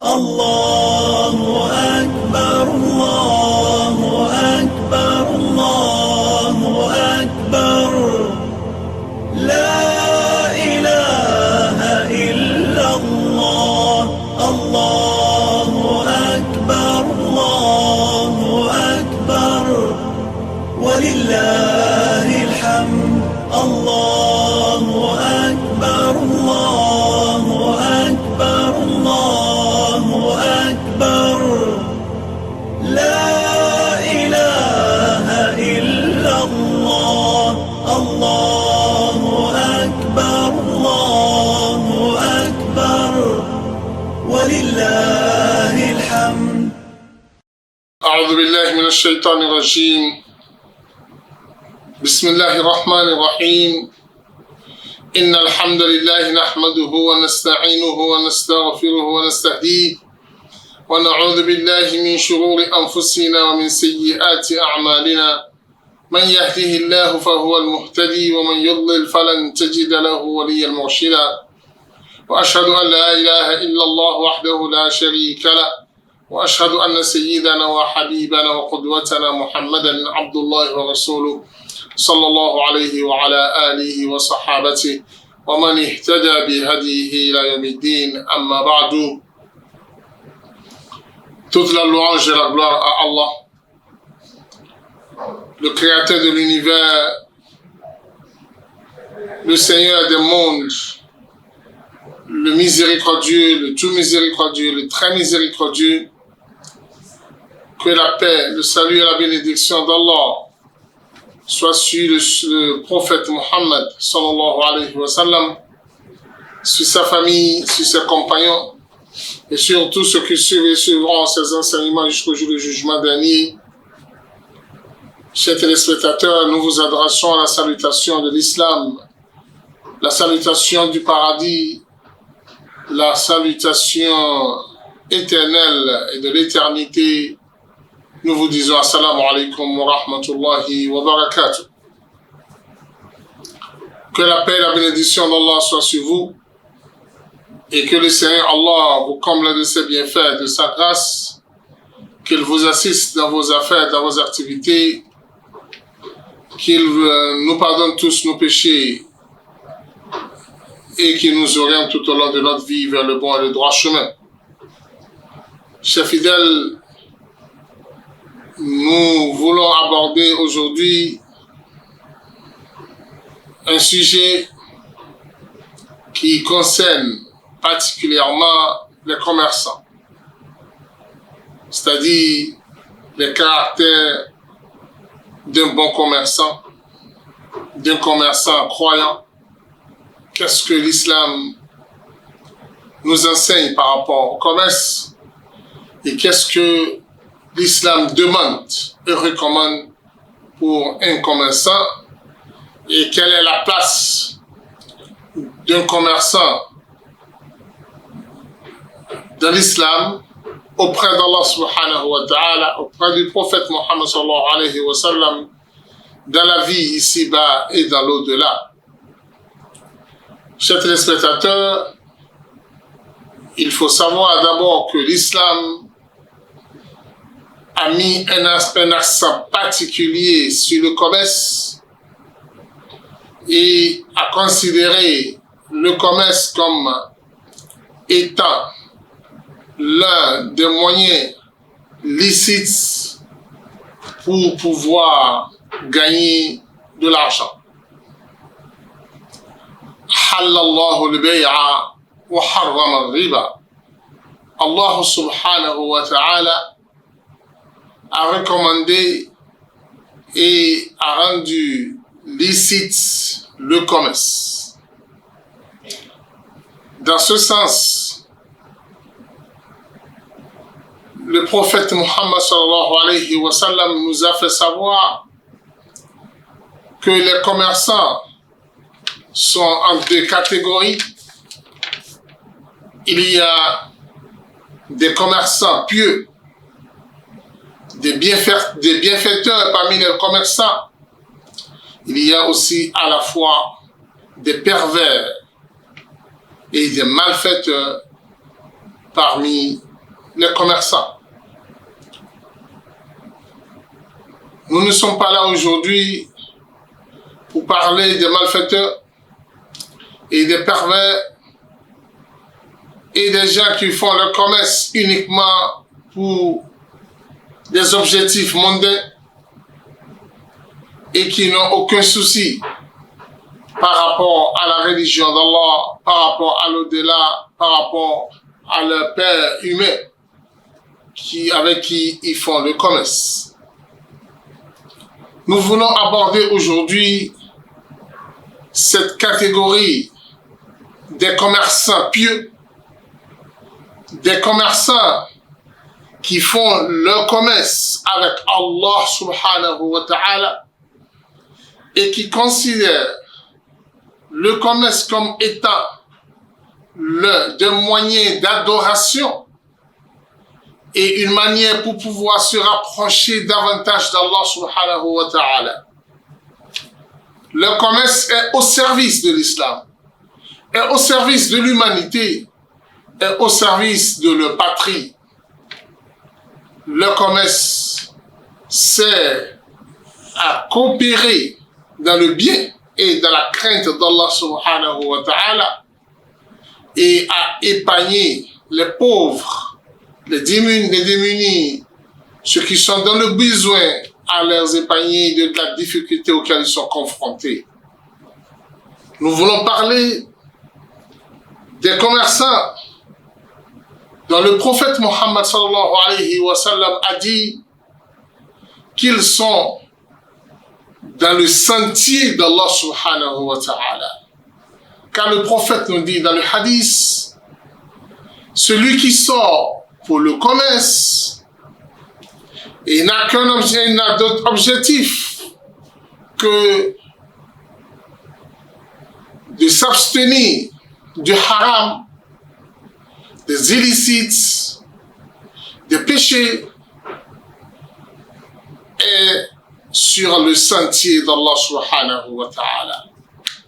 الله أكبر الله أكبر الله أكبر لا إله إلا الله الله أكبر الله أكبر ولله الحمد الله أكبر الله أكبر الله أكبر لا إله إلا الله الله أكبر الله أكبر ولله الحمد. أعوذ بالله من الشيطان الرجيم. بسم الله الرحمن الرحيم. إن الحمد لله نحمده ونستعينه ونستغفره ونستهديه ونعوذ بالله من شرور أنفسنا ومن سيئات أعمالنا. من يهده الله فهو المهتدي ومن يضلل فلن تجد له وليا مرشدا. وأشهد أن لا إله إلا الله وحده لا شريك له وأشهد أن سيدنا وحبيبنا وقدوتنا محمدا عبد الله ورسوله صلى الله عليه وعلى آله وصحابته ومن اهتدى بهديه إلى يوم الدين. أما بعد. Toute la louange et la gloire à Allah, le créateur de l'univers, le Seigneur des mondes, le miséricordieux, le tout miséricordieux, le très miséricordieux. Que la paix, le salut et la bénédiction d'Allah soit sur le prophète Mohammed sallallahu alayhi wa sallam, sur sa famille, sur ses compagnons et sur tous ceux qui suivront ses enseignements jusqu'au jour du jugement dernier. Chers téléspectateurs, nous vous adressons la salutation de l'islam, la salutation du paradis, la salutation éternelle et de l'éternité. Nous vous disons assalamu alaikum wa rahmatullahi wa barakatuh. Que la paix et la bénédiction d'Allah soient sur vous et que le Seigneur Allah vous comble de ses bienfaits, de sa grâce, qu'il vous assiste dans vos affaires, dans vos activités, qu'il nous pardonne tous nos péchés et qu'il nous oriente tout au long de notre vie vers le bon et le droit chemin. Chers fidèles, nous voulons aborder aujourd'hui un sujet qui concerne particulièrement les commerçants, c'est-à-dire les caractères d'un bon commerçant, d'un commerçant croyant. Qu'est-ce que l'islam nous enseigne par rapport au commerce et qu'est-ce que l'islam demande et recommande pour un commerçant et quelle est la place d'un commerçant dans l'islam auprès d'Allah subhanahu wa ta'ala, auprès du prophète Mohammed sallallahu alayhi wa sallam, dans la vie ici-bas et dans l'au-delà. Chers téléspectateurs, il faut savoir d'abord que l'islam a mis un accent particulier sur le commerce et a considéré le commerce comme étant l'un des moyens licites pour pouvoir gagner de l'argent. Halallahu al-bay'a wa harrama al-riba. Allah subhanahu wa ta'ala a recommandé et a rendu licite le commerce. Dans ce sens, le prophète Muhammad sallallahu alayhi wa sallam nous a fait savoir que les commerçants sont en deux catégories. Il y a des commerçants pieux, des bienfaiteurs parmi les commerçants. Il y a aussi à la fois des pervers et des malfaiteurs parmi les commerçants. Nous ne sommes pas là aujourd'hui pour parler des malfaiteurs et des pervers et des gens qui font leur commerce uniquement pour des objectifs mondains et qui n'ont aucun souci par rapport à la religion d'Allah, par rapport à l'au-delà, par rapport à leur père humain avec qui ils font le commerce. Nous voulons aborder aujourd'hui cette catégorie des commerçants pieux, des commerçants qui font leur commerce avec Allah subhanahu wa ta'ala et qui considèrent le commerce comme étant l'un des moyens d'adoration et une manière pour pouvoir se rapprocher davantage d'Allah subhanahu wa ta'ala. Le commerce est au service de l'islam, est au service de l'humanité, est au service de leur patrie. Le commerce sert à coopérer dans le bien et dans la crainte d'Allah subhanahu wa ta'ala et à épargner les pauvres, les démunis, ceux qui sont dans le besoin, à les épargner de la difficulté auxquelles ils sont confrontés. Nous voulons parler des commerçants dont le prophète Mohammed sallallahu alayhi wa sallam a dit qu'ils sont dans le sentier d'Allah subhanahu wa ta'ala. Car le prophète nous dit dans le hadith, celui qui sort pour le commerce et n'a qu'un objet, il n'a d'autre objectif que de s'abstenir du haram, des illicites, des péchés, et sur le sentier d'Allah subhanahu wa ta'ala.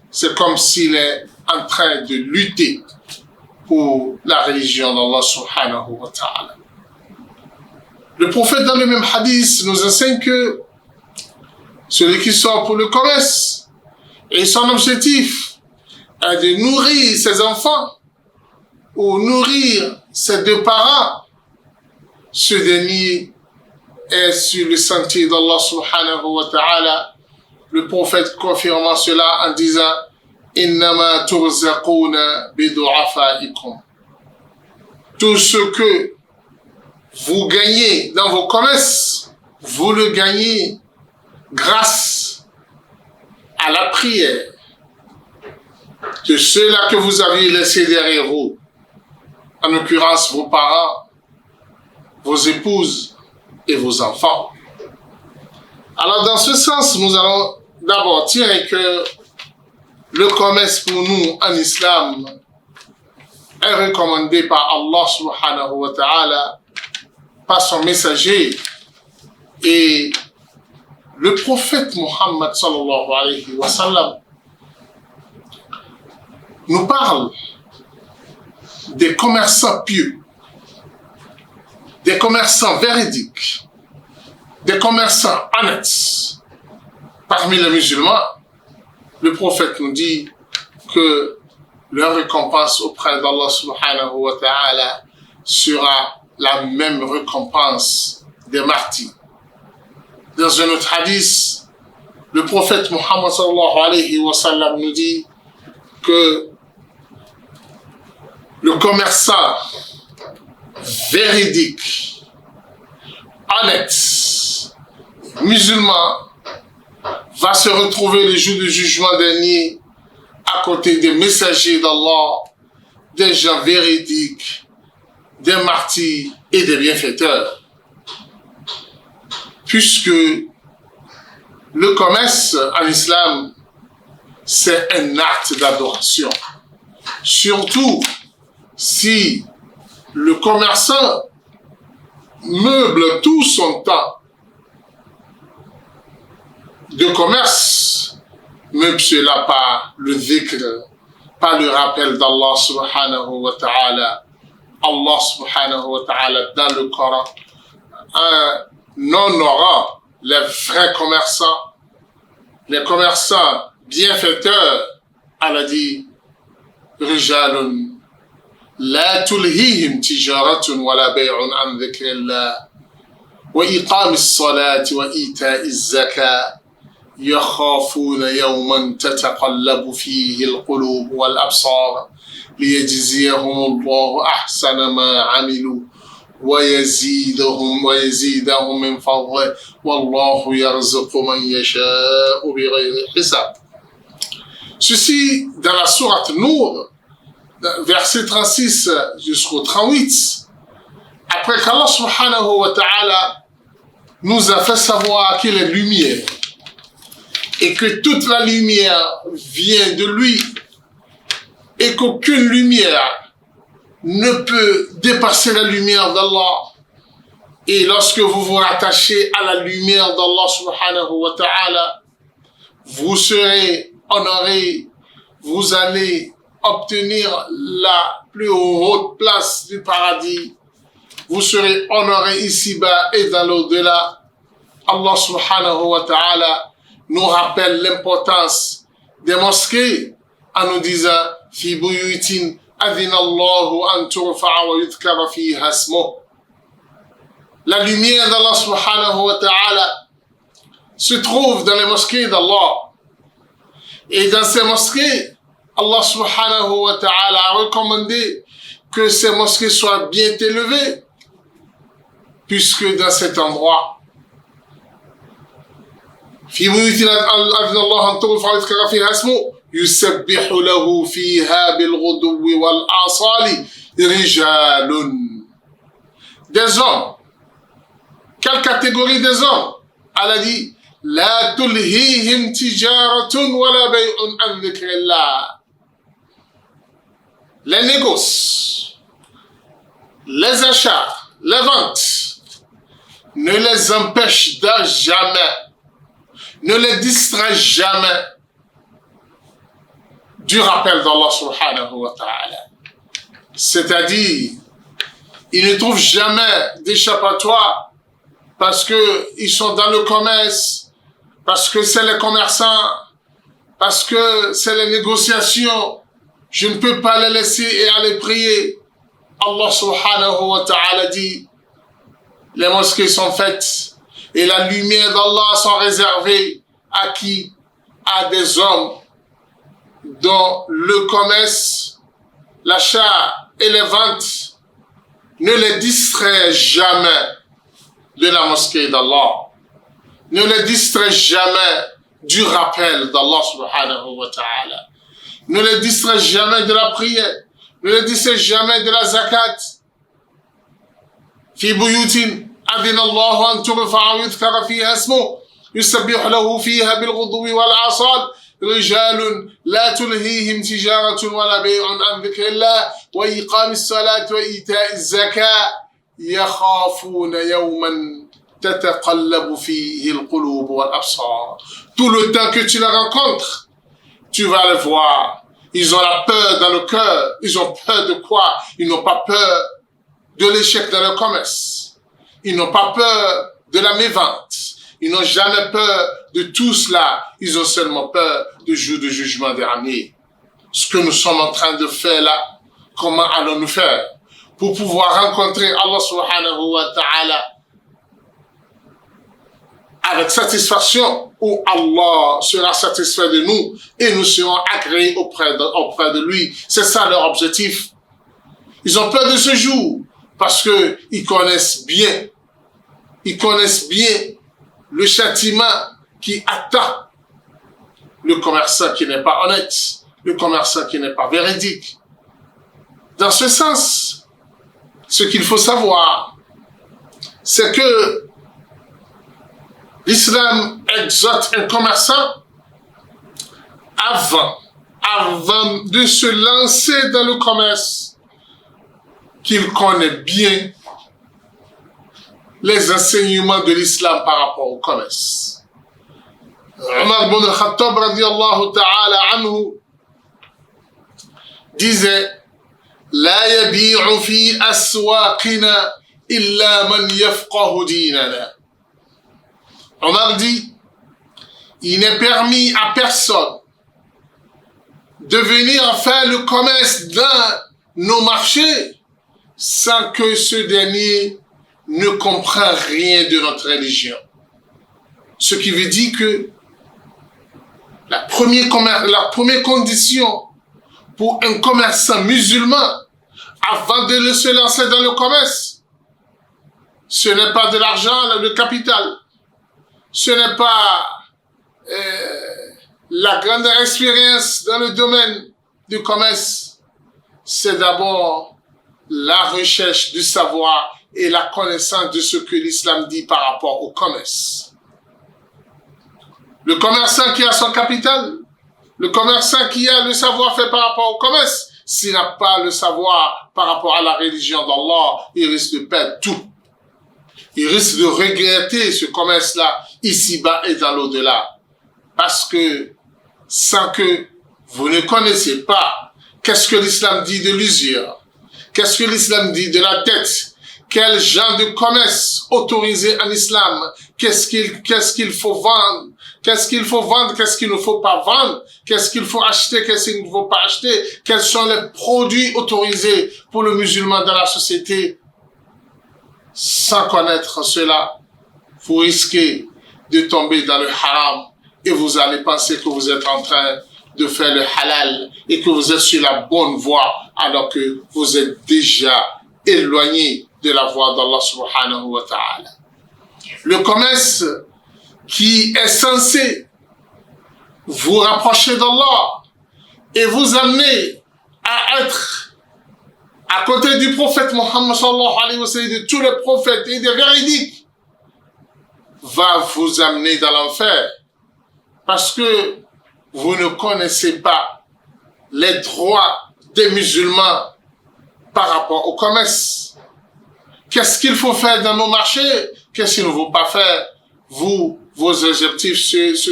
C'est comme s'il est en train de lutter pour la religion d'Allah subhanahu wa ta'ala. Le prophète dans le même hadith nous enseigne que celui qui sort pour le commerce et son objectif est de nourrir ses enfants ou nourrir ses deux parents, ce dernier est sur le sentier d'Allah subhanahu wa ta'ala. Le prophète confirmant cela en disant Innama turzaquna bidu'afaikum. Tout ce que vous gagnez dans vos commerces, vous le gagnez grâce à la prière de ceux-là que vous avez laissés derrière vous, en l'occurrence vos parents, vos épouses et vos enfants. Alors dans ce sens, nous allons d'abord tirer que le commerce pour nous en islam est recommandé par Allah subhanahu wa ta'ala, par son messager, et le prophète Muhammad sallallahu alayhi wa sallam nous parle des commerçants pieux, des commerçants véridiques, des commerçants honnêtes. Parmi les musulmans, le prophète nous dit que leur récompense auprès d'Allah subhanahu wa ta'ala sera la même récompense des martyrs. Dans un autre hadith, le prophète Muhammad sallallahu alayhi wa sallam nous dit que le commerçant véridique, honnête, musulman, va se retrouver le jour du jugement dernier à côté des messagers d'Allah, des gens véridiques, des martyrs et des bienfaiteurs. Puisque le commerce en islam, c'est un acte d'adoration. Surtout si le commerçant meuble tout son temps de commerce, meuble cela par le dhikr, par le rappel d'Allah subhanahu wa ta'ala, Allah subhanahu wa ta'ala dans le Coran honorant les vrais commerçants, les commerçants bienfaiteurs. Allah dit رجال لا تلهيهم تجارة ولا بيع عن ذكر الله وإقام الصلاة وإيتاء الزكاة يخافون يوما تتقلب فيه القلوب والأبصار ليجزيهم الله أحسن ما عملوا ويزيدهم من فضله والله يرزق من يشاء بغير حساب. Ceci dans la sourate Nour, verset 36 jusqu'au 38, après qu'Allah subhanahu wa ta'ala nous a fait savoir qu'il est lumière et que toute la lumière vient de lui et qu'aucune lumière ne peut dépasser la lumière d'Allah. Et lorsque vous vous rattachez à la lumière d'Allah subhanahu wa ta'ala, vous serez honoré, vous allez obtenir la plus haute place du paradis. Vous serez honoré ici-bas et dans l'au-delà. Allah subhanahu wa ta'ala nous rappelle l'importance des mosquées en nous disant fi buyutin adhina Allahu an turfa'a wa yudhkara fiha ismuh. La lumière d'Allah subhanahu wa ta'ala se trouve dans les mosquées d'Allah. Et dans ces mosquées, Allah subhanahu wa ta'ala a recommandé que ces mosquées soient bien élevées, puisque dans cet endroit, في بيوت أذن الله أن ترفع ويذكر فيها اسمه يسبح له فيها بالغدو والآصال رجال. Des hommes. Quelle catégorie des hommes? Allah dit لا تلهيهم تجارة ولا بيع عن ذكر الله. Les négoces, les achats, les ventes ne les empêchent jamais, ne les distraient jamais du rappel d'Allah subhanahu wa ta'ala. C'est-à-dire, ils ne trouvent jamais d'échappatoire parce qu'ils sont dans le commerce, parce que c'est les commerçants, parce que c'est les négociations. Je ne peux pas les laisser et aller prier. Allah subhanahu wa ta'ala dit, les mosquées sont faites et la lumière d'Allah sont réservées à qui? À des hommes dont le commerce, l'achat et les ventes ne les distraient jamais de la mosquée d'Allah, ne les distraient jamais du rappel d'Allah subhanahu wa ta'ala, ne les distraient jamais de la prière, ne les distraient jamais de la zakat. في بيوت أذن الله أن ترفع ويذكر فيها اسمه يسبح له فيها بالغدو والآصال رجال لا تلهيهم تجارة ولا بيع عن ذكر الله وإقام الصلاة وإيتاء الزكاة يخافون يوما تتقلب فيه القلوب والأبصار. Tout le temps que tu les rencontres, tu vas les voir. Ils ont la peur dans le cœur. Ils ont peur de quoi? Ils n'ont pas peur de l'échec dans le commerce. Ils n'ont pas peur de la mévente. Ils n'ont jamais peur de tout cela. Ils ont seulement peur du jour du jugement dernier. Ce que nous sommes en train de faire là, comment allons-nous faire pour pouvoir rencontrer Allah subhanahu wa ta'ala avec satisfaction, où Allah sera satisfait de nous et nous serons agréés auprès de lui. C'est ça leur objectif. Ils ont peur de ce jour parce que ils connaissent bien le châtiment qui attend le commerçant qui n'est pas honnête, le commerçant qui n'est pas véridique. Dans ce sens, ce qu'il faut savoir, c'est que l'islam exhorte un commerçant avant de se lancer dans le commerce, qu'il connaît bien les enseignements de l'islam par rapport au commerce. Omar ibn al-Khattab radiyallahu ta'ala anhu disait لا يبيع في أسواقنا إلا من يفقه ديننا. Omar dit, il n'est permis à personne de venir faire le commerce dans nos marchés sans que ce dernier ne comprenne rien de notre religion. Ce qui veut dire que la première condition pour un commerçant musulman avant de se lancer dans le commerce, ce n'est pas de l'argent, le capital. Ce n'est pas la grande expérience dans le domaine du commerce. C'est d'abord la recherche du savoir et la connaissance de ce que l'islam dit par rapport au commerce. Le commerçant qui a son capital, le commerçant qui a le savoir-faire par rapport au commerce, s'il n'a pas le savoir par rapport à la religion d'Allah, il risque de perdre tout. Il risque de regretter ce commerce-là, ici-bas et dans l'au-delà. Parce que, sans que vous ne connaissez pas qu'est-ce que l'islam dit de l'usure, qu'est-ce que l'islam dit de la dette, quel genre de commerce autorisé en islam, qu'est-ce qu'il faut vendre, qu'est-ce qu'il faut vendre, qu'est-ce qu'il ne faut pas vendre, qu'est-ce qu'il faut acheter, qu'est-ce qu'il ne faut pas acheter, quels sont les produits autorisés pour le musulman dans la société. Sans connaître cela, vous risquez de tomber dans le haram et vous allez penser que vous êtes en train de faire le halal et que vous êtes sur la bonne voie alors que vous êtes déjà éloigné de la voie d'Allah subhanahu wa ta'ala. Le commerce qui est censé vous rapprocher d'Allah et vous amener à être à côté du prophète Mohammed sallallahu alayhi wa sallam, de tous les prophètes et des véridiques, va vous amener dans l'enfer parce que vous ne connaissez pas les droits des musulmans par rapport au commerce. Qu'est-ce qu'il faut faire dans nos marchés? Qu'est-ce qu'il ne faut pas faire? Vos objectifs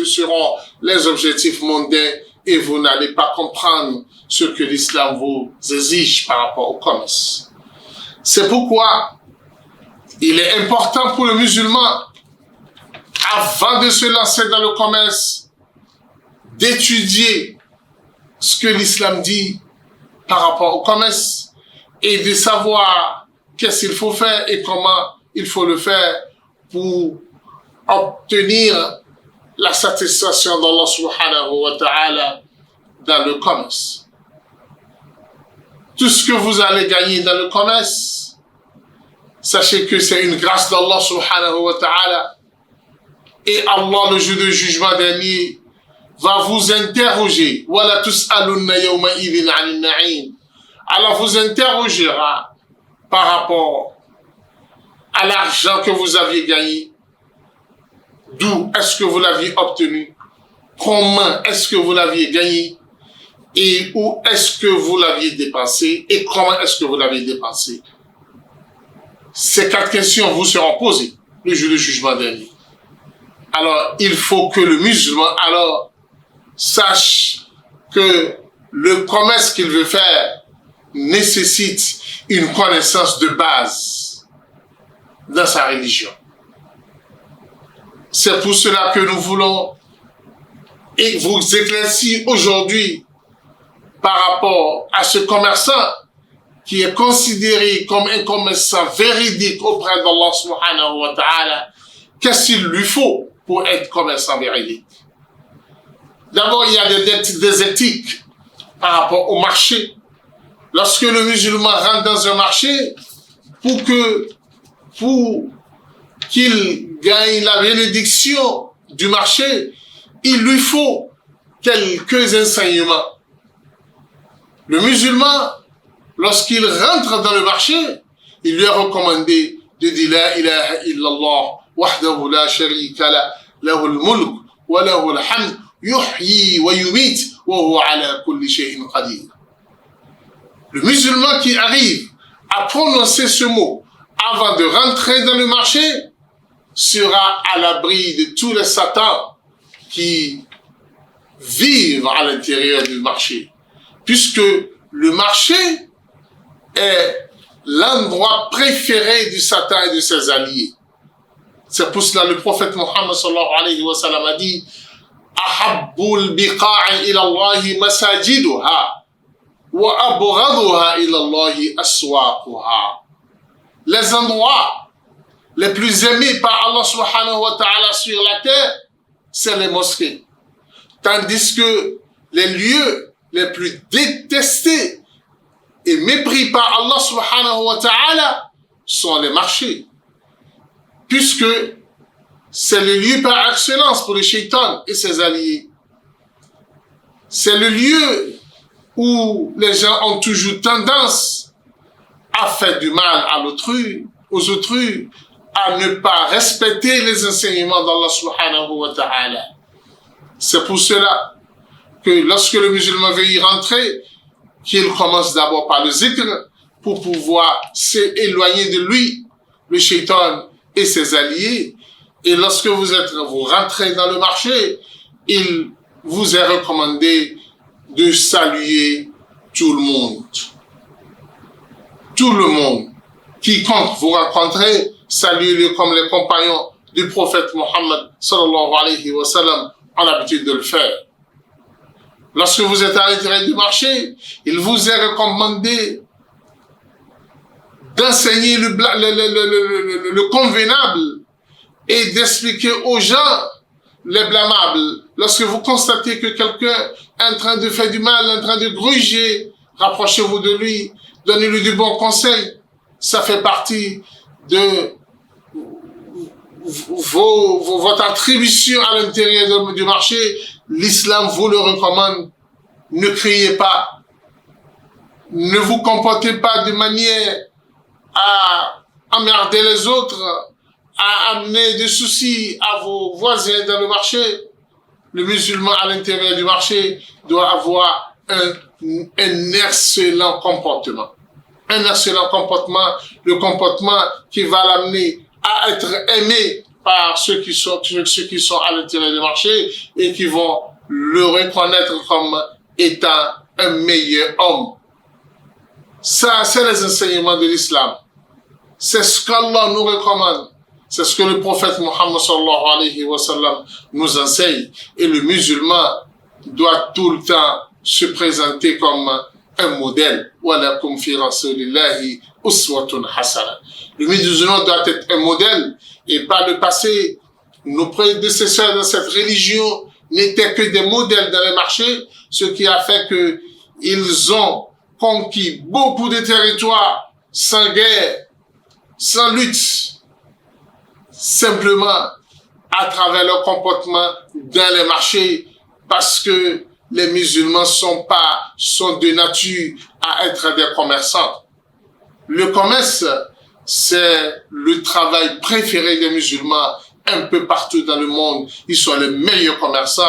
seront les objectifs mondains et vous n'allez pas comprendre ce que l'islam vous exige par rapport au commerce. C'est pourquoi il est important pour le musulman, avant de se lancer dans le commerce, d'étudier ce que l'islam dit par rapport au commerce et de savoir qu'est-ce qu'il faut faire et comment il faut le faire pour obtenir la satisfaction d'Allah subhanahu wa ta'ala dans le commerce. Tout ce que vous allez gagner dans le commerce, sachez que c'est une grâce d'Allah subhanahu wa ta'ala et Allah, le jour de jugement dernier, va vous interroger. Allah vous interrogera par rapport à l'argent que vous aviez gagné. D'où est-ce que vous l'aviez obtenu? Comment est-ce que vous l'aviez gagné? Et où est-ce que vous l'aviez dépensé? Et comment est-ce que vous l'aviez dépensé? Ces 4 questions vous seront posées le jour du jugement dernier. Alors, il faut que le musulman sache que le commerce qu'il veut faire nécessite une connaissance de base dans sa religion. C'est pour cela que nous voulons vous éclaircir aujourd'hui par rapport à ce commerçant qui est considéré comme un commerçant véridique auprès d'Allah subhanahu wa ta'ala. Qu'est-ce qu'il lui faut pour être commerçant véridique? D'abord, il y a des éthiques par rapport au marché. Lorsque le musulman rentre dans un marché, pour qu'il gagne la bénédiction du marché, il lui faut quelques enseignements. Le musulman, lorsqu'il rentre dans le marché, il lui est recommandé de dire La ilaha illallah, wahdahu la sharika la, lahu al-mulk, wa lahu al-hamd, yuhyi wa yumit, wa huwa ala kulli shay'in qadir. Le musulman qui arrive à prononcer ce mot avant de rentrer dans le marché sera à l'abri de tous les satans qui vivent à l'intérieur du marché. Puisque le marché est l'endroit préféré du Satan et de ses alliés. C'est pour cela le prophète Mohammed sallallahu alayhi wa sallam a dit Ahabbul biqa'i ila Allahi masajiduha wa abghaduha ila Allahi aswaquha. Les endroits les plus aimés par Allah subhanahu wa ta'ala sur la terre, c'est les mosquées. Tandis que les lieux les plus détestés et mépris par Allah subhanahu wa ta'ala sont les marchés. Puisque c'est le lieu par excellence pour le shaitan et ses alliés. C'est le lieu où les gens ont toujours tendance à faire du mal à l'autrui, aux autrui, à ne pas respecter les enseignements d'Allah subhanahu wa ta'ala. C'est pour cela que lorsque le musulman veut y rentrer, qu'il commence d'abord par le zikr pour pouvoir s'éloigner de lui, le shaitan et ses alliés. Et lorsque vous rentrez dans le marché, il vous est recommandé de saluer tout le monde. Tout le monde. Quiconque vous rencontrez, saluez-le comme les compagnons du prophète Mohammed sallallahu alayhi wa sallam ont l'habitude de le faire. Lorsque vous êtes à l'intérieur du marché, il vous est recommandé d'enseigner le convenable et d'expliquer aux gens les blâmables. Lorsque vous constatez que quelqu'un est en train de faire du mal, en train de gruger, rapprochez-vous de lui, donnez-lui du bon conseil. Ça fait partie de votre attribution à l'intérieur du marché. L'islam vous le recommande. Ne criez pas. Ne vous comportez pas de manière à emmerder les autres, à amener des soucis à vos voisins dans le marché. Le musulman à l'intérieur du marché doit avoir un excellent comportement. Un excellent comportement, le comportement qui va l'amener à être aimé par ceux qui sont à l'intérieur du marché et qui vont le reconnaître comme étant un meilleur homme. Ça, c'est les enseignements de l'islam. C'est ce qu'Allah nous recommande. C'est ce que le prophète Mohammed sallallahu alayhi wa sallam nous enseigne. Et le musulman doit tout le temps se présenter comme un modèle. Walakum fi rasulillahi uswatun hasana. Le musulman doit être un modèle et par le passé, nos prédécesseurs dans cette religion n'étaient que des modèles dans les marchés, ce qui a fait que ils ont conquis beaucoup de territoires sans guerre, sans lutte, simplement à travers leur comportement dans les marchés, parce que les musulmans sont de nature à être des commerçants. Le commerce, c'est le travail préféré des musulmans un peu partout dans le monde. Ils sont les meilleurs commerçants,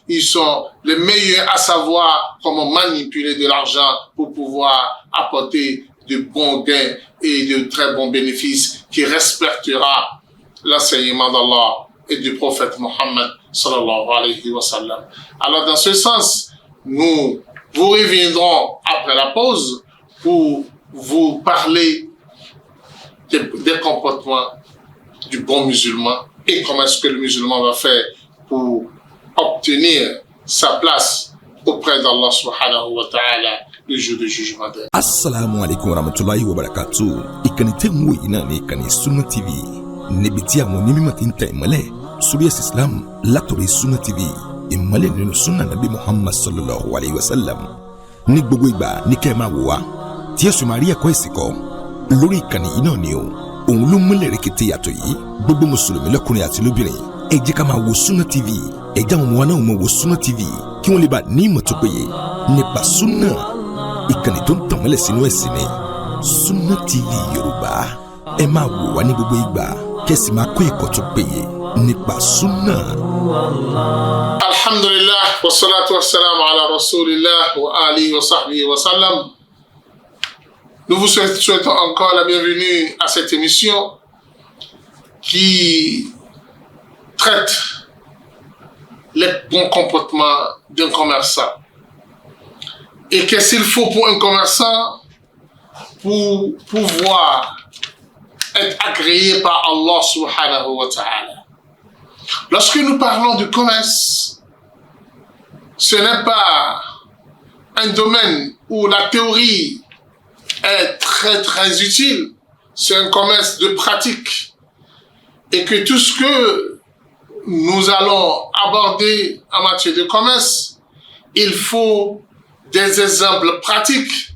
ils sont les meilleurs à savoir comment manipuler de l'argent pour pouvoir apporter de bons gains et de très bons bénéfices qui respectera l'enseignement d'Allah et du prophète Mohammed sallallahu alayhi wa sallam. Alors dans ce sens, nous vous reviendrons après la pause pour vous parler des comportements du bon musulman et comment est-ce que le musulman va faire pour obtenir sa place auprès d'Allah subhanahu wa ta'ala le jour du jugement. Assalamu alaikum warahmatullahi wabarakatuh. Ìkànnì tẹ́ ń wò yìí náà ní ìkànnì Sunna TV. Níbi tí àwọn onímọ̀ ti ń tẹ ìmọ́lẹ̀ sórí ẹ̀sìn Islam látòrí Sunna TV. Ìmọ́lẹ̀ nínú Sunna Nabi Muhammad sallallahu alayhi wa sallam. Ní gbogbo ìgbà ní kẹ́ ẹ máa wò wá tí ẹ sì máa rí ẹ̀kọ́ ìsìn kọ́ lórí ìkànnì yìí náà ni o. Òun ló múlẹ̀ rẹ̀kẹ̀tẹ̀ yàtọ̀ yìí. Gbogbo mùsùlùmí lọ́kùnrin àti lóbìnrin ẹ jẹ́ ká máa wo Sunna TV. Ẹ jẹ́ àwọn ọmọ wa náà máa wo Sunna TV kí wọ́n lè bá ní ìmọ̀ tó péye nípa Sunna. Ìkànnì tó ń tàn mọ́lẹ̀ sínú ẹ̀sìn ni Sunna TV Yorùbá. Ẹ máa wò wá ní gbogbo ìgbà kẹ́sì máa kọ́ ẹ̀kọ́ tó péye nípa Sunna. Alhamdulillah, wa salatu wa salam ala rasulillah wa alihi wa sahbihi wa sallam. Nous vous souhaitons encore la bienvenue à cette émission qui traite les bons comportements d'un commerçant. Et qu'est-ce qu'il faut pour un commerçant? pour pouvoir être agréé par Allah subhanahu wa ta'ala. Lorsque nous parlons de commerce, ce n'est pas un domaine où la théorie est très très utile. C'est un commerce de pratique. Et que tout ce que nous allons aborder en matière de commerce, il faut des exemples pratiques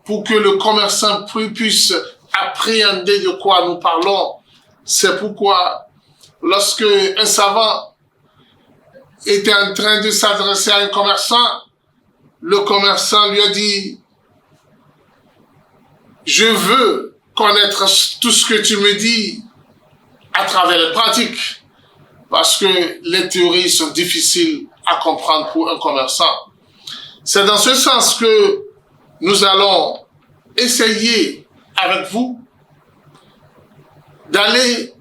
pour que le commerçant puisse appréhender de quoi nous parlons. C'est pourquoi, lorsque un savant était en train de s'adresser à un commerçant, le commerçant lui a dit « Je veux connaître tout ce que tu me dis à travers les pratiques, parce que les théories sont difficiles à comprendre pour un commerçant. » C'est dans ce sens que nous allons essayer avec vous d'aller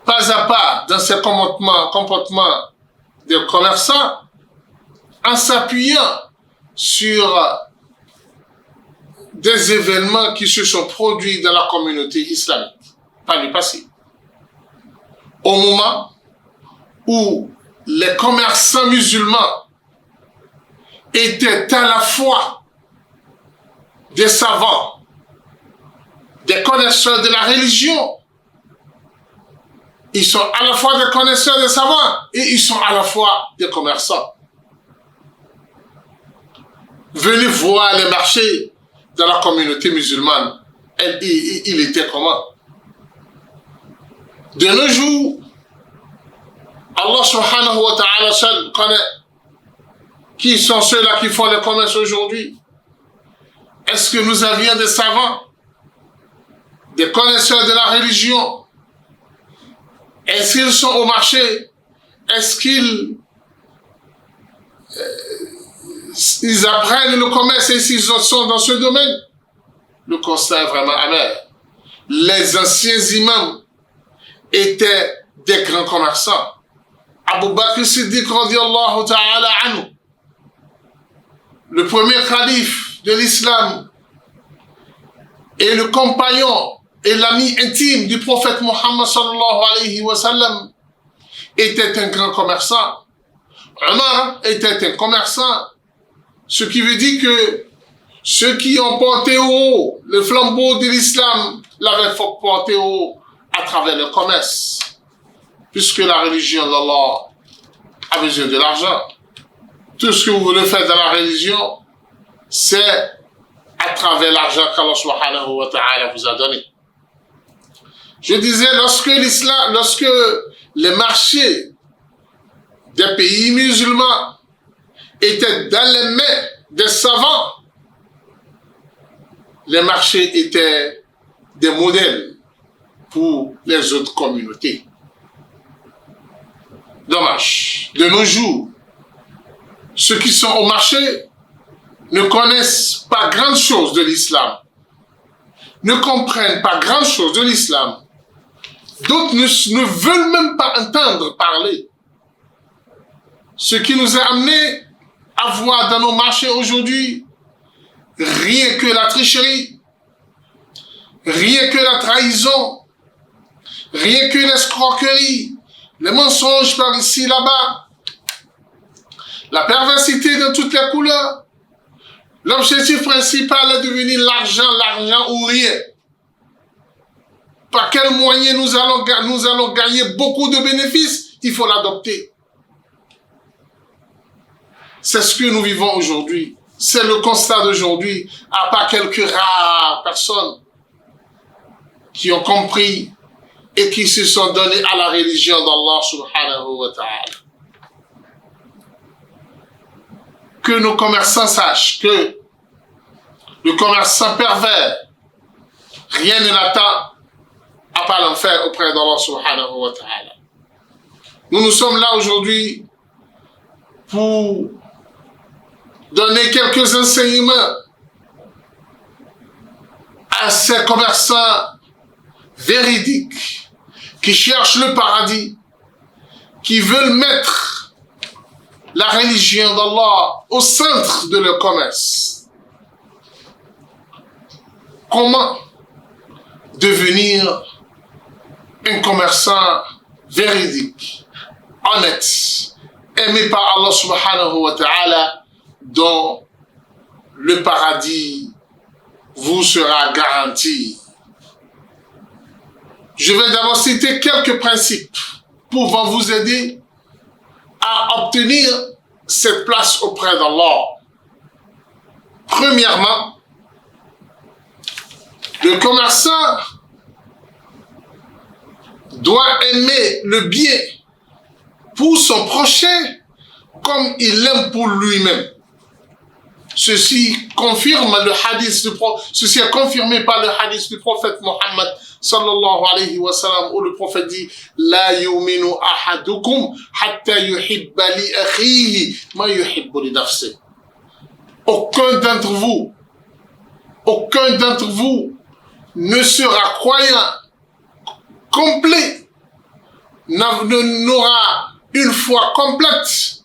pas à pas dans ces comportements des commerçants en s'appuyant sur des événements qui se sont produits dans la communauté islamique par le passé. Au moment où les commerçants musulmans étaient à la fois des savants, des connaisseurs de la religion. Ils sont à la fois des connaisseurs des savants et ils sont à la fois des commerçants. Venez voir les marchés dans la communauté musulmane. Il était comment? De nos jours, Allah subhanahu wa ta'ala seul connaît qui sont ceux-là qui font le commerce aujourd'hui. Est-ce que nous avions des savants, des connaisseurs de la religion? Est-ce qu'ils sont au marché? Est-ce qu'ils apprennent le commerce et s'ils sont dans ce domaine? Le constat est vraiment amer. Les anciens imams étaient des grands commerçants. Abu Bakr Siddiq radiyallahu ta'ala anhu, le premier calife de l'islam et le compagnon et l'ami intime du prophète Muhammad sallallahu alayhi wa sallam, était un grand commerçant. Omar était un commerçant, ce qui veut dire que ceux qui ont porté au haut le flambeau de l'islam l'avaient porté au haut à travers le commerce, puisque la religion d'Allah a besoin de l'argent. Tout ce que vous voulez faire dans la religion, c'est à travers l'argent qu'Allah subhanahu wa ta'ala vous a donné. Je disais, lorsque les marchés des pays musulmans étaient dans les mains des savants, les marchés étaient des modèles pour les autres communautés. Dommage. De nos jours, ceux qui sont au marché ne connaissent pas grand chose de l'islam, ne comprennent pas grand chose de l'islam. D'autres ne veulent même pas entendre parler. Ce qui nous a amené à voir dans nos marchés aujourd'hui rien que la tricherie, rien que la trahison, rien que l'escroquerie, les mensonges par ici, là-bas, la perversité dans toutes les couleurs. L'objectif principal est de devenir l'argent ou rien. Par quel moyen nous allons gagner beaucoup de bénéfices, il faut l'adopter. C'est ce que nous vivons aujourd'hui. C'est le constat d'aujourd'hui, à part quelques rares personnes qui ont compris et qui se sont donnés à la religion d'Allah subhanahu wa ta'ala. Que nos commerçants sachent que le commerçant pervers, rien ne l'attend à part l'enfer auprès d'Allah subhanahu wa ta'ala. Nous sommes là aujourd'hui pour donner quelques enseignements à ces commerçants véridiques qui cherchent le paradis, qui veulent mettre la religion d'Allah au centre de leur commerce. comment devenir un commerçant véridique, honnête, aimé par Allah subhanahu wa ta'ala, dont le paradis vous sera garanti. Je vais d'abord citer quelques principes pouvant vous aider à obtenir cette place auprès d'Allah. Premièrement, le commerçant doit aimer le bien pour son prochain comme il l'aime pour lui-même. Ceci confirme le hadith du prophète, ceci est confirmé par le hadith du prophète Mohammed sallallahu alayhi wa sallam, où le prophète dit la yuminu ahadukum hatta yuhibba li akhihi ma yuhibbu li nafsihi. Aucun d'entre vous ne sera croyant complet, n'aura une foi complète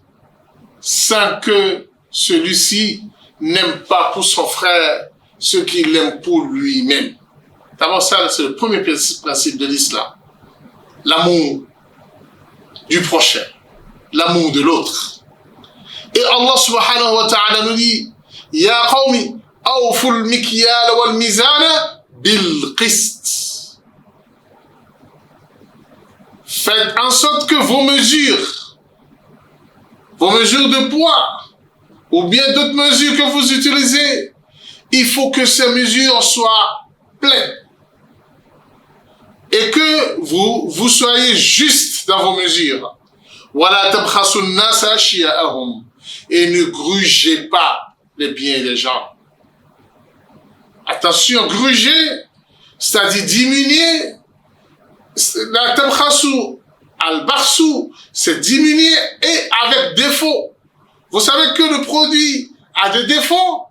sans que celui-ci n'aime pas pour son frère ce qu'il aime pour lui-même. D'abord, ça, c'est le premier principe de l'islam. L'amour du prochain, l'amour de l'autre. Et Allah subhanahu wa ta'ala nous dit Ya qawmi, awful mikyal wal mizana bil qist. Faites en sorte que vos mesures de poids, ou bien d'autres mesures que vous utilisez, il faut que ces mesures soient pleines. Et que vous soyez juste dans vos mesures. Wala tabkhasu an-nasa ashya'ahum. Et ne grugez pas les biens des gens. Attention, gruger, c'est-à-dire diminuer. La tabkhasu al-bakhsu, c'est diminuer et avec défaut. Vous savez que le produit a des défauts,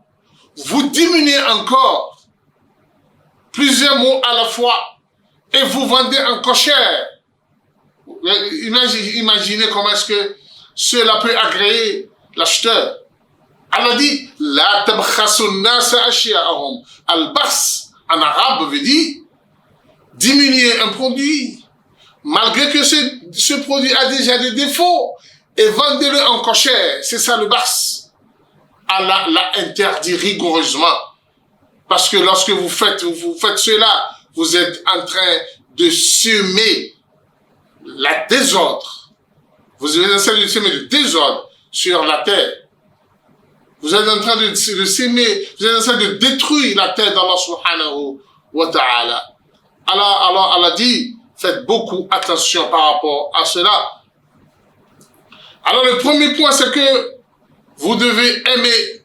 vous diminuez encore plusieurs mots à la fois et vous vendez encore cher. Imaginez comment est-ce que cela peut agréer l'acheteur. Allah dit la tabkhasun nasa ashya'ahum. Al-bakhs en arabe veut dire diminuer un produit malgré que ce produit a déjà des défauts et vendez-le encore cher. C'est ça le bakhs. Allah l'a interdit rigoureusement parce que lorsque vous faites cela, vous êtes en train de semer la désordre. Vous êtes en train de semer le désordre sur la terre. Vous êtes en train de semer, vous êtes en train de détruire la terre d'Allah subhanahu wa ta'ala. Alors Allah dit, faites beaucoup attention par rapport à cela. Alors le premier point, c'est que vous devez aimer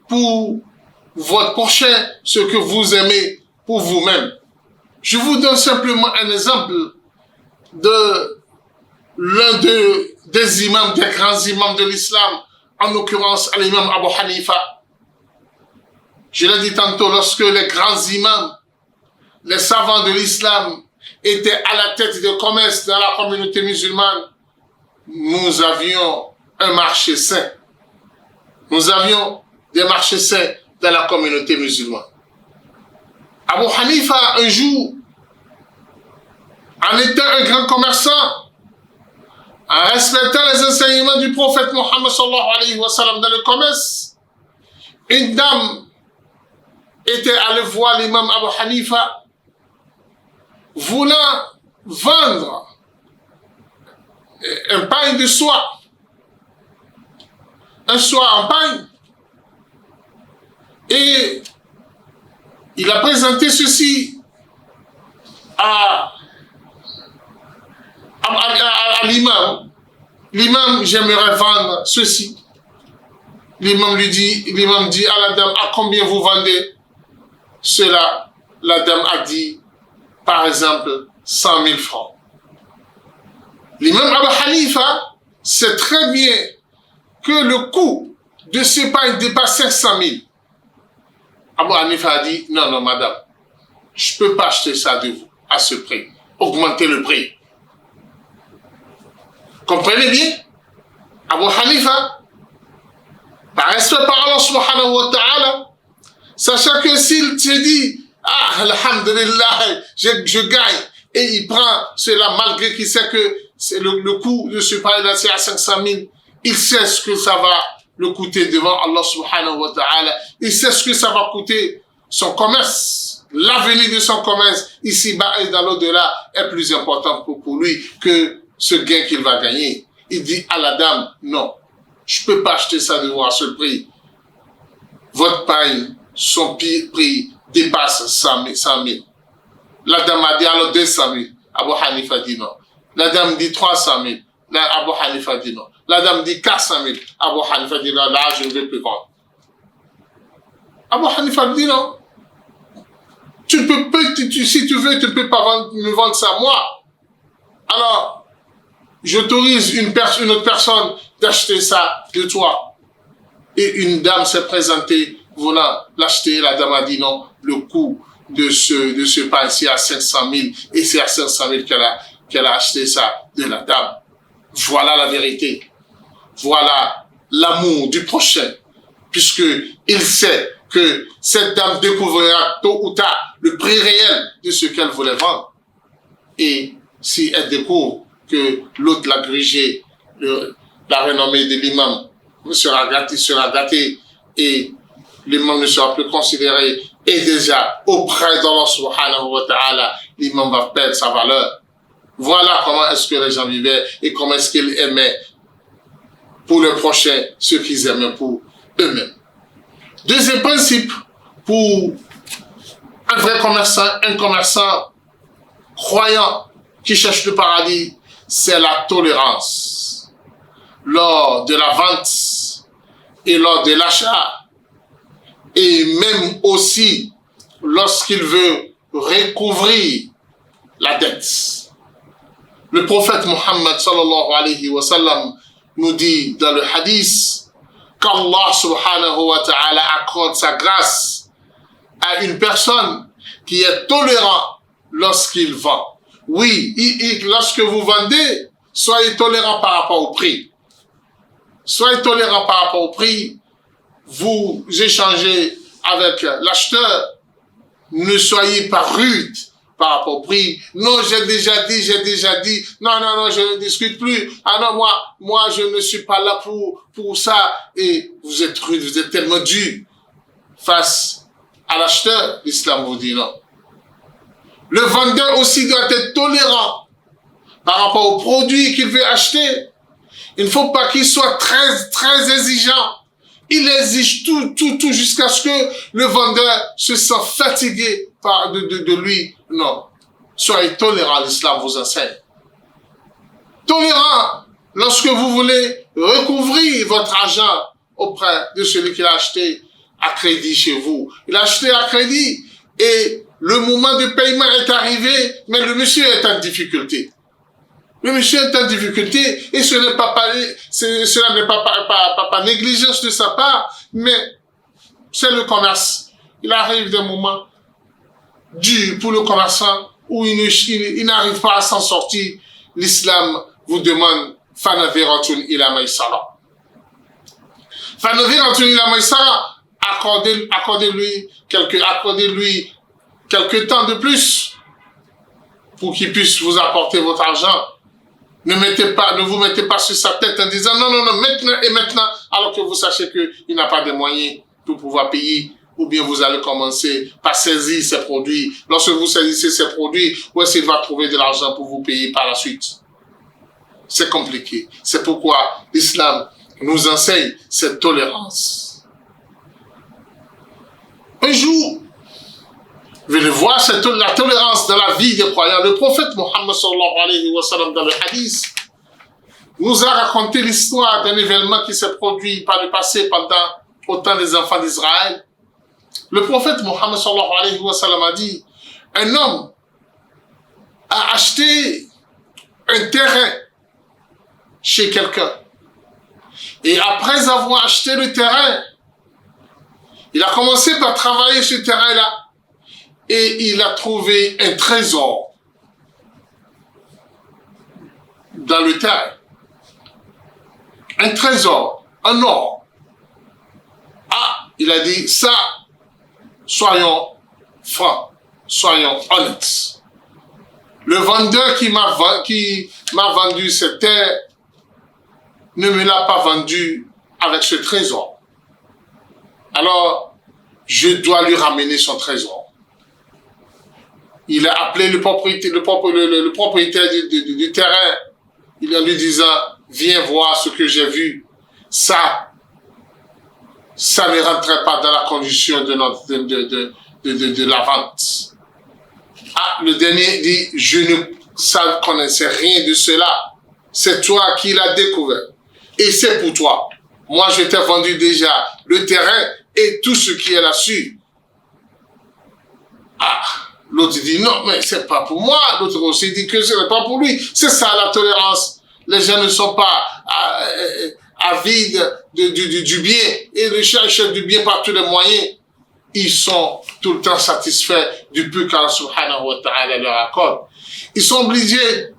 pour votre prochain ce que vous aimez pour vous-même. Je vous donne simplement un exemple de l'un des imams, des grands imams de l'islam, en l'occurrence l'imam Abu Hanifa. Je l'ai dit tantôt, lorsque les grands imams, les savants de l'islam étaient à la tête de commerce dans la communauté musulmane, nous avions un marché sain. Nous avions des marchés sains dans la communauté musulmane. Abu Hanifa, un jour, en étant un grand commerçant, en respectant les enseignements du prophète Mohammed sallallahu alayhi wa sallam dans le commerce, une dame était allée voir l'imam Abu Hanifa, voulant vendre un pain de soie, un soie en pain, et il a présenté ceci à l'imam. L'imam, j'aimerais vendre ceci. L'imam dit à la dame, à combien vous vendez cela? La dame a dit, par exemple, 100 000 francs. L'imam Abu Hanifa sait très bien que le coût de ce pain dépasse 500 000. Abu Hanifa a dit, non, madame, je ne peux pas acheter ça de vous à ce prix. Augmentez le prix. Comprenez bien? Abu Hanifa, par respect par Allah subhanahu wa ta'ala, sachant que s'il te dit Ah, alhamdulillah, je gagne. Et il prend cela malgré qu'il sait que c'est le coût de ce pain-là, c'est à 500 000. Il sait ce que ça va le coûter devant Allah subhanahu wa ta'ala. Il sait ce que ça va coûter son commerce. L'avenir de son commerce, ici-bas et dans l'au-delà, est plus important pour lui que ce gain qu'il va gagner. Il dit à la dame, non, je peux pas acheter ça de vous à ce prix. Votre pain, son prix dépasse 100 000. La dame a dit alors 200 000. Abu Hanifa dit non. La dame dit 300 000. Abu Hanifa dit non. La dame dit 400 000. Abu Hanifa dit non, là je ne vais plus vendre. Abu Hanifa dit non. Tu peux pas, si tu veux, tu ne peux pas me vendre ça moi. Alors, j'autorise une autre personne d'acheter ça de toi. Et une dame s'est présentée voulant l'acheter. La dame a dit non, le coût de ce pain, c'est à 500 000. Et c'est à 500 000 qu'elle a acheté ça de la dame. Voilà la vérité. Voilà l'amour du prochain. Puisqu'il sait que cette dame découvrira tôt ou tard le prix réel de ce qu'elle voulait vendre. Et si elle découvre que l'autre l'a grigé, la renommée de l'imam sera gâtée et l'imam ne sera plus considéré. Et déjà, auprès d'Allah subhanahu wa ta'ala, l'imam va perdre sa valeur. Voilà comment est-ce que les gens vivaient et comment est-ce qu'ils aimaient pour le prochain ce qu'ils aimaient pour eux-mêmes. Deuxième principe pour un vrai commerçant, un commerçant croyant qui cherche le paradis, c'est la tolérance. Lors de la vente et lors de l'achat, et même aussi lorsqu'il veut recouvrir la dette. Le prophète Muhammad sallallahu alayhi wa sallam nous dit dans le hadith qu'Allah subhanahu wa ta'ala accorde sa grâce à une personne qui est tolérant lorsqu'il vend. Oui, lorsque vous vendez, soyez tolérant par rapport au prix. Soyez tolérant par rapport au prix. Vous échangez avec l'acheteur. Ne soyez pas rude par rapport au prix. Non, j'ai déjà dit. Non, je ne discute plus. Ah non, moi, je ne suis pas là pour ça. Et vous êtes rude, vous êtes tellement dur face à l'acheteur. L'islam vous dit non. Le vendeur aussi doit être tolérant par rapport au produit qu'il veut acheter. Il ne faut pas qu'il soit très, très exigeant. Il exige tout jusqu'à ce que le vendeur se sente fatigué de lui. Non. Soyez tolérant, l'islam vous enseigne. Tolérant lorsque vous voulez recouvrir votre argent auprès de celui qui l'a acheté à crédit chez vous. Il a acheté à crédit et le moment de paiement est arrivé, mais le monsieur est en difficulté. Le monsieur est en difficulté et cela n'est pas négligence de sa part, mais c'est le commerce. Il arrive des moments durs pour le commerçant où il n'arrive pas à s'en sortir. L'islam vous demande fanaviratun ila maïsara. Fanaviratun ila maïsara, accordez-lui quelques temps de plus pour qu'il puisse vous apporter votre argent. Ne vous mettez pas sur sa tête en disant non, maintenant, alors que vous sachez qu'il n'a pas de moyens pour pouvoir payer, ou bien vous allez commencer par saisir ses produits. Lorsque vous saisissez ses produits, où est-ce qu'il va trouver de l'argent pour vous payer par la suite? C'est compliqué. C'est pourquoi l'islam nous enseigne cette tolérance. Un jour, vous allez voir la tolérance dans la vie des croyants. Le prophète Mohammed sallallahu alayhi wa sallam dans le hadith nous a raconté l'histoire d'un événement qui s'est produit par le passé pendant au temps des enfants d'Israël. Le prophète Mohammed sallallahu alayhi wa sallam a dit, un homme a acheté un terrain chez quelqu'un. Et après avoir acheté le terrain, il a commencé par travailler ce terrain-là. Et il a trouvé un trésor dans le terrain. Un trésor, un or. Ah, il a dit ça, soyons francs. soyons honnêtes. Le vendeur qui m'a vendu cette terre ne me l'a pas vendu avec ce trésor. Alors, je dois lui ramener son trésor. Il a appelé le propriétaire du terrain. Il en lui disant, viens voir ce que j'ai vu. Ça ne rentrait pas dans la condition de la vente. Ah, le dernier dit, je ne connaissais rien de cela. C'est toi qui l'as découvert. Et c'est pour toi. Moi, je t'ai vendu déjà le terrain et tout ce qui est là-dessus. Ah, l'autre dit, non, mais c'est pas pour moi. L'autre aussi dit que ce n'est pas pour lui. C'est ça la tolérance. Les gens ne sont pas avides du bien et ne cherchent du bien par tous les moyens. Ils sont tout le temps satisfaits du peu qu'Allah subhanahu wa ta'ala leur accorde. Ils sont obligés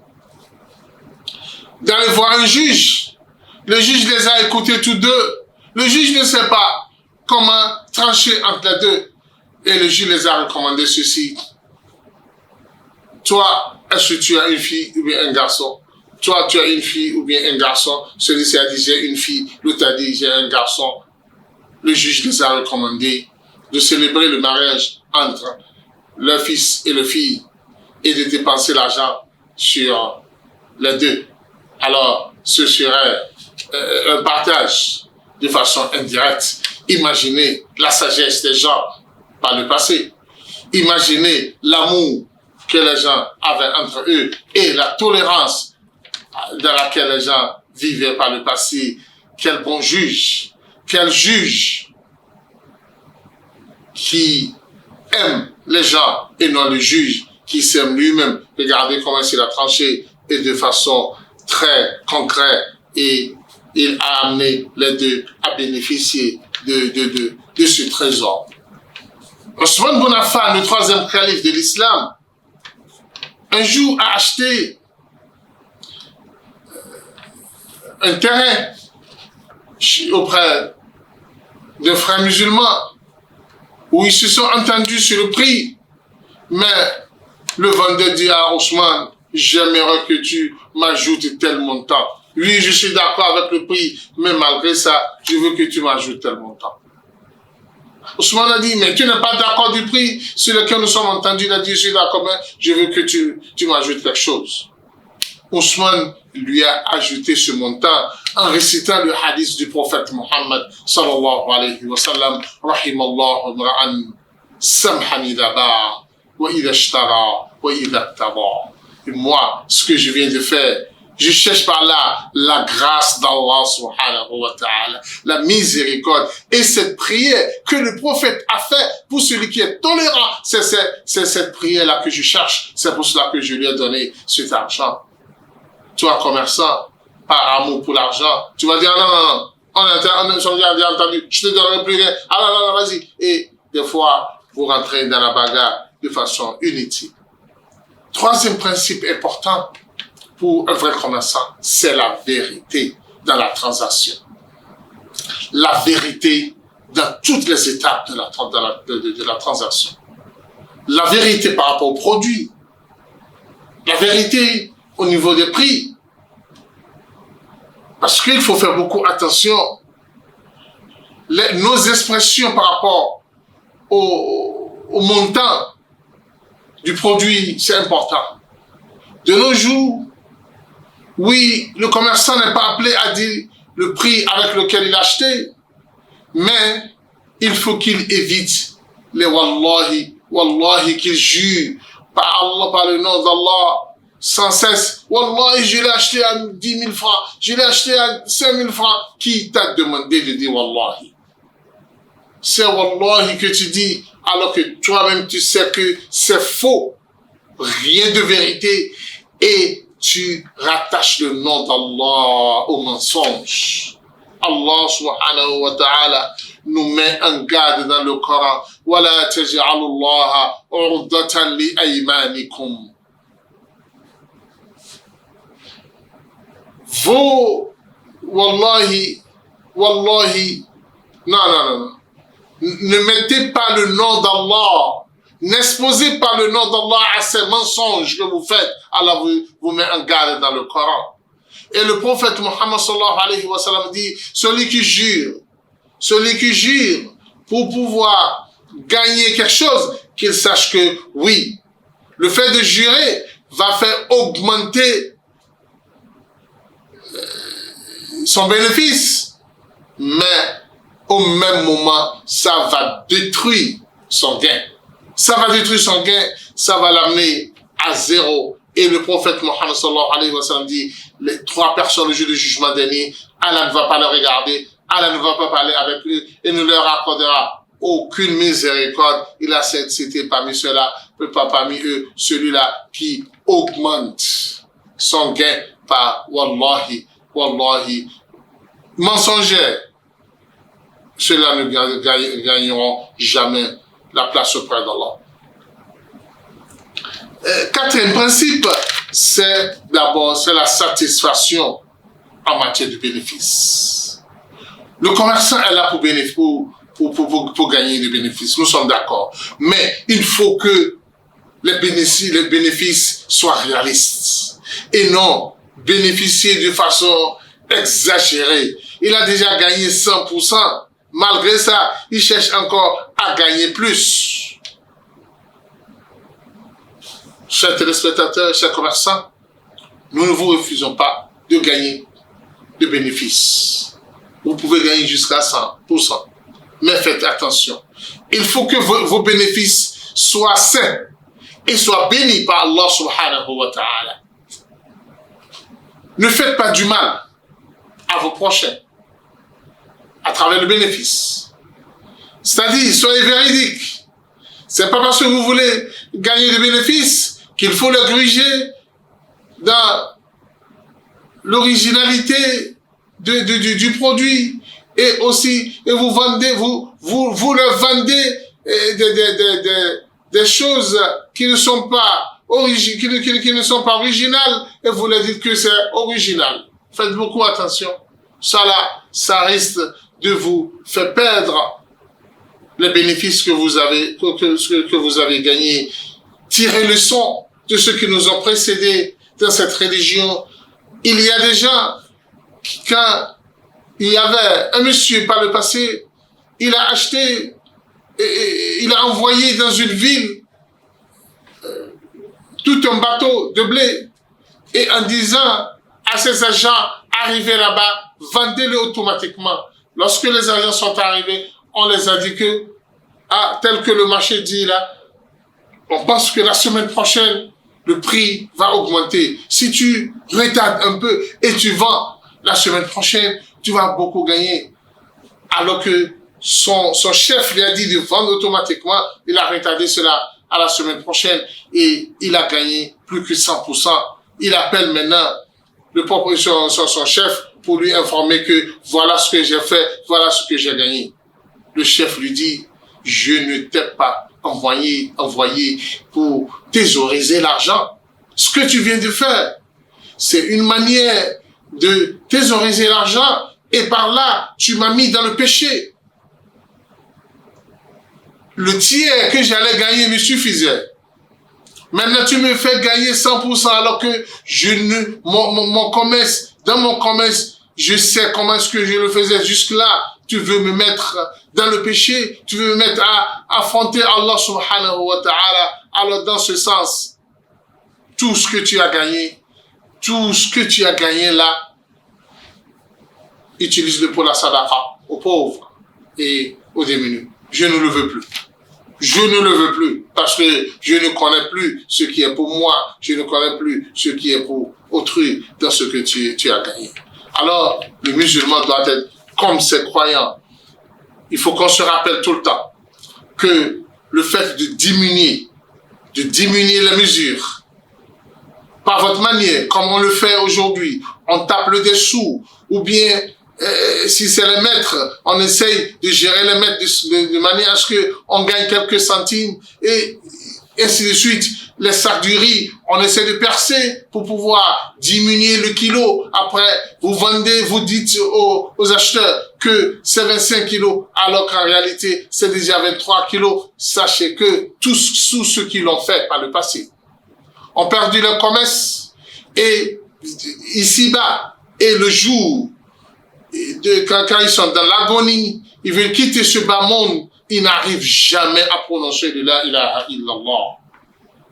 d'aller voir un juge. Le juge les a écoutés tous deux. Le juge ne sait pas comment trancher entre les deux. Et le juge les a recommandé ceci. Toi, est-ce que tu as une fille ou bien un garçon? Toi, tu as une fille ou bien un garçon? Celui-ci a dit, j'ai une fille. L'autre a dit, j'ai un garçon. Le juge les a recommandé de célébrer le mariage entre leur fils et leur fille et de dépenser l'argent sur les deux. Alors, ce serait un partage de façon indirecte. Imaginez la sagesse des gens par le passé. Imaginez l'amour que les gens avaient entre eux et la tolérance dans laquelle les gens vivaient par le passé. Quel bon juge, quel juge qui aime les gens et non le juge qui s'aime lui-même. Regardez comment il a tranché et de façon très concrète et il a amené les deux à bénéficier de ce trésor. Ousmane ibn Affan, le troisième calife de l'islam, un jour a acheté un terrain auprès d'un frère musulman où ils se sont entendus sur le prix. Mais le vendeur dit à Ousmane, j'aimerais que tu m'ajoutes tel montant. Oui, je suis d'accord avec le prix, mais malgré ça, je veux que tu m'ajoutes tel montant. Ousmane a dit, mais tu n'es pas d'accord du prix sur lequel nous sommes entendus. Il a dit, je suis d'accord, mais je veux que tu m'ajoutes quelque chose. Ousmane lui a ajouté ce montant en récitant le hadith du prophète Mohammed sallallahu alayhi wa sallam, rahimallahu imra'an samhan idha ba'a wa idha ishtara wa idha ittaba. Et moi, ce que je viens de faire, je cherche par là la grâce d'Allah subhanahu wa ta'ala, la miséricorde. Et cette prière que le prophète a fait pour celui qui est tolérant, c'est cette prière-là que je cherche. C'est pour cela que je lui ai donné cet argent. Toi, commerçant, par amour pour l'argent, tu vas dire non, on a entendu, je te donnerai plus rien. Ah non, vas-y. Et des fois, vous rentrez dans la bagarre de façon inutile. Troisième principe important pour un vrai commerçant, c'est la vérité dans la transaction. La vérité dans toutes les étapes de la transaction. La vérité par rapport au produit. La vérité au niveau des prix. Parce qu'il faut faire beaucoup attention. Nos expressions par rapport au montant du produit, c'est important. De nos jours, oui, le commerçant n'est pas appelé à dire le prix avec lequel il a acheté, mais il faut qu'il évite les wallahi, qu'il jure par Allah, par le nom d'Allah, sans cesse. Wallahi, je l'ai acheté à 10 000 francs, je l'ai acheté à 5 000 francs. Qui t'a demandé de dire wallahi? C'est wallahi que tu dis, alors que toi-même tu sais que c'est faux, rien de vérité, et tu rattaches le nom d'Allah au mensonge. Allah subhanahu wa ta'ala nous met en garde dans le Coran. وَلَا تَجْعَلُوا اللَّهَ عُرْضَةً لِأَيْمَانِكُمْ. Vous, wallahi, non. Ne mettez pas le nom d'Allah n'exposez pas le nom d'Allah à ces mensonges que vous faites. Allah vous met en garde dans le Coran. Et le prophète Muhammad sallallahu alayhi wa sallam dit, celui qui jure pour pouvoir gagner quelque chose, qu'il sache que oui, le fait de jurer va faire augmenter son bénéfice, mais au même moment, ça va détruire son gain. Ça va détruire son gain, ça va l'amener à zéro. Et le prophète Mohammed sallallahu alayhi wa sallam dit, les 3 personnes le jour du jugement dernier, Allah ne va pas les regarder, Allah ne va pas parler avec eux et ne leur accordera aucune miséricorde. Il a cité parmi ceux-là, pas parmi eux, celui-là qui augmente son gain par wallahi, mensongère. Ceux-là ne gagneront jamais la place auprès d'Allah. 4e principe, c'est la satisfaction en matière de bénéfice. Le commerçant est là pour gagner des bénéfices. Nous sommes d'accord. Mais il faut que les bénéfices soient réalistes et non bénéficier de façon exagérée. Il a déjà gagné 100%. Malgré ça, il cherche encore à gagner plus. Chers téléspectateurs, chers commerçants, nous ne vous refusons pas de gagner de bénéfices. Vous pouvez gagner jusqu'à 100%. Mais faites attention. Il faut que vos bénéfices soient sains et soient bénis par Allah subhanahu wa ta'ala. Ne faites pas du mal à vos prochains à travers le bénéfice. C'est-à-dire, soyez véridiques. C'est pas parce que vous voulez gagner des bénéfices qu'il faut le gruger dans l'originalité du produit et aussi et vous leur vendez des choses qui ne sont pas qui ne sont pas originales et vous leur dites que c'est original. Faites beaucoup attention. Ça risque de vous faire perdre les bénéfices que vous avez gagnés. Tirez leçon de ceux qui nous ont précédés dans cette religion. Il y a des gens, quand il y avait un monsieur par le passé, il a acheté, il a envoyé dans une ville tout un bateau de blé et en disant à ses agents, arrivez là-bas, vendez-le automatiquement. Lorsque les agents sont arrivés, on les a dit que, tel que le marché dit là, on pense que la semaine prochaine, le prix va augmenter. Si tu retardes un peu et tu vends la semaine prochaine, tu vas beaucoup gagner. Alors que son chef lui a dit de vendre automatiquement, il a retardé cela à la semaine prochaine et il a gagné plus que 100%. Il appelle maintenant son chef pour lui informer que voilà ce que j'ai fait, voilà ce que j'ai gagné. Le chef lui dit, je ne t'ai pas envoyé pour thésauriser l'argent. Ce que tu viens de faire, c'est une manière de thésauriser l'argent et par là, tu m'as mis dans le péché. Le tiers que j'allais gagner me suffisait. Maintenant, tu me fais gagner 100% alors que dans mon commerce, je sais comment est-ce que je le faisais jusque-là. Tu veux me mettre dans le péché, tu veux me mettre à affronter Allah subhanahu wa ta'ala. Alors, dans ce sens, tout ce que tu as gagné là, utilise-le pour la sadaqa, aux pauvres et aux démunis. Je ne le veux plus. Je ne le veux plus parce que je ne connais plus ce qui est pour moi. Je ne connais plus ce qui est pour autrui dans ce que tu as gagné. Alors, le musulman doit être comme ses croyants. Il faut qu'on se rappelle tout le temps que le fait de diminuer les mesures, par votre manière, comme on le fait aujourd'hui, on tape le dessous, ou bien si c'est les mètres, on essaye de gérer les mètres de manière à ce qu'on gagne quelques centimes et et ainsi de suite. Les sacs du riz, on essaie de percer pour pouvoir diminuer le kilo. Après, vous vendez, vous dites aux acheteurs que c'est 25 kilos, alors qu'en réalité, c'est déjà 23 kilos. Sachez que tous ceux qui l'ont fait par le passé ont perdu leur commerce et ici-bas, et le jour, quand ils sont dans l'agonie, ils veulent quitter ce bas monde, ils n'arrivent jamais à prononcer de la ilaha illallah.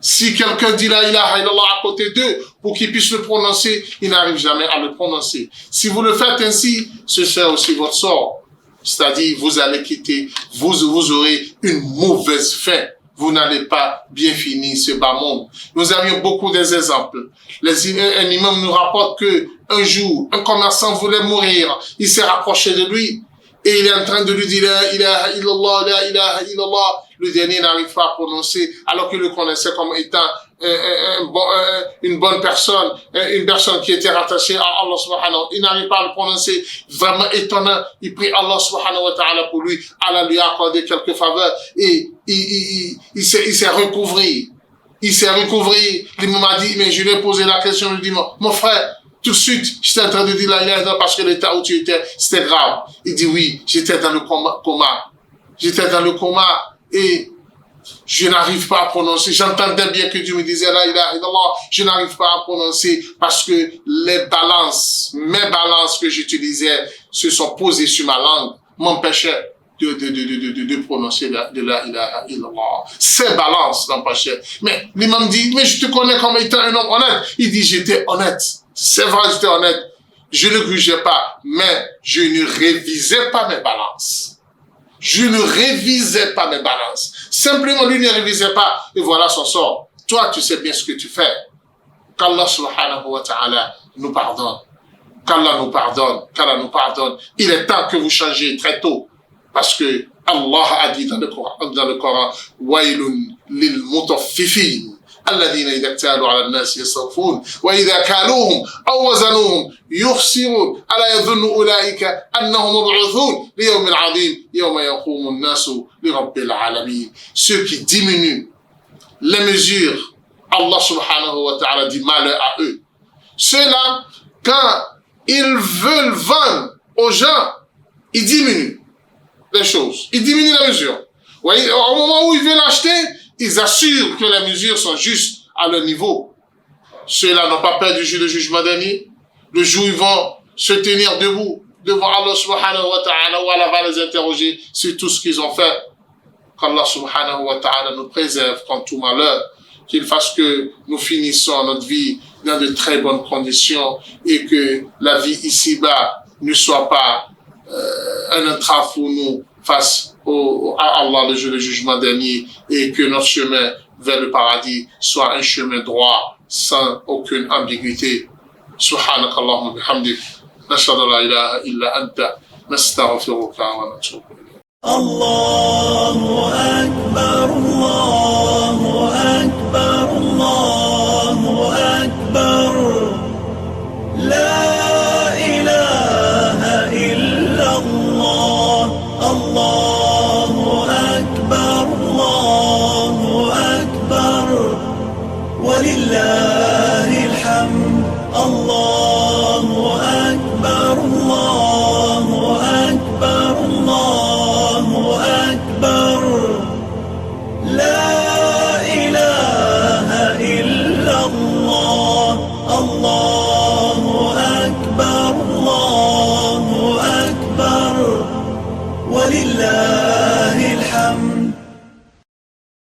Si quelqu'un dit la ilaha illallah à côté d'eux, pour qu'ils puissent le prononcer, ils n'arrivent jamais à le prononcer. Si vous le faites ainsi, ce sera aussi votre sort. C'est-à-dire, vous allez quitter, vous aurez une mauvaise fin. Vous n'allez pas bien finir ce bas monde. Nous avions beaucoup d'exemples. Un imam nous rapporte que un jour, un commerçant voulait mourir. Il s'est rapproché de lui et il est en train de lui dire la ilaha illallah, la ilaha illallah. Le dernier n'arrive pas à prononcer alors qu'il le connaissait comme étant une bonne personne, une personne qui était rattachée à Allah subhanahu. Il n'arrive pas à le prononcer. Vraiment étonnant. Il prie Allah subhanahu wa ta'ala pour lui. Allah lui a accordé quelques faveurs et il s'est recouvré. Il s'est recouvré. L'imam m'a dit, mais je lui ai posé la question, je lui ai dit, mon frère, tout de suite, j'étais en train de dire la ilaha illallah parce que l'état où tu étais, c'était grave. Il dit oui, j'étais dans le coma. J'étais dans le coma et je n'arrive pas à prononcer. J'entendais bien que Dieu me disait la ilaha illallah. Je n'arrive pas à prononcer parce que mes balances que j'utilisais se sont posées sur ma langue, m'empêchaient de prononcer de la ilaha illallah. Ces balances m'empêchaient. Mais l'imam dit, mais je te connais comme étant un homme honnête. Il dit, j'étais honnête. C'est vrai, j'étais honnête. Je ne grugeais pas, mais je ne révisais pas mes balances. Je ne révisais pas mes balances. Simplement, lui ne révisait pas. Et voilà son sort. Toi, tu sais bien ce que tu fais. Qu'Allah subhanahu wa ta'ala nous pardonne. Qu'Allah nous pardonne. Qu'Allah nous pardonne. Il est temps que vous changiez très tôt. Parce que Allah a dit dans le Coran, Wailun lil mutaffifin. الذين إذا اكتالوا على الناس يستوفون وإذا كالوهم أو وزنوهم يخسرون ألا يظن أولئك أنهم مبعوثون ليوم عظيم يوم يقوم الناس لرب العالمين. Ceux qui diminuent les mesures, Allah subhanahu wa ta'ala dit malheur à eux. Ceux-là, quand ils veulent vendre aux gens, ils diminuent les choses, ils diminuent la mesure. Au moment où ils veulent acheter, ils assurent que les mesures sont justes à leur niveau. Ceux-là n'ont pas peur du jour de jugement dernier. Le jour où ils vont se tenir debout devant Allah subhanahu wa ta'ala, où Allah va les interroger sur tout ce qu'ils ont fait. Qu'Allah subhanahu wa ta'ala nous préserve contre tout malheur. Qu'il fasse que nous finissons notre vie dans de très bonnes conditions et que la vie ici-bas ne soit pas un entrave pour nous face à Allah le jour du jugement dernier et que notre chemin vers le paradis soit un chemin droit sans aucune ambiguïté. Subhanak Allahumma bihamdik nashhadu la ilaha illa anta nastaghfiruka wa natubu ilayk. Allahu akbar, Allahu akbar, Allahu akbar. La ilaha illa Allah. Allahu akbar, Allahu akbar. Walillah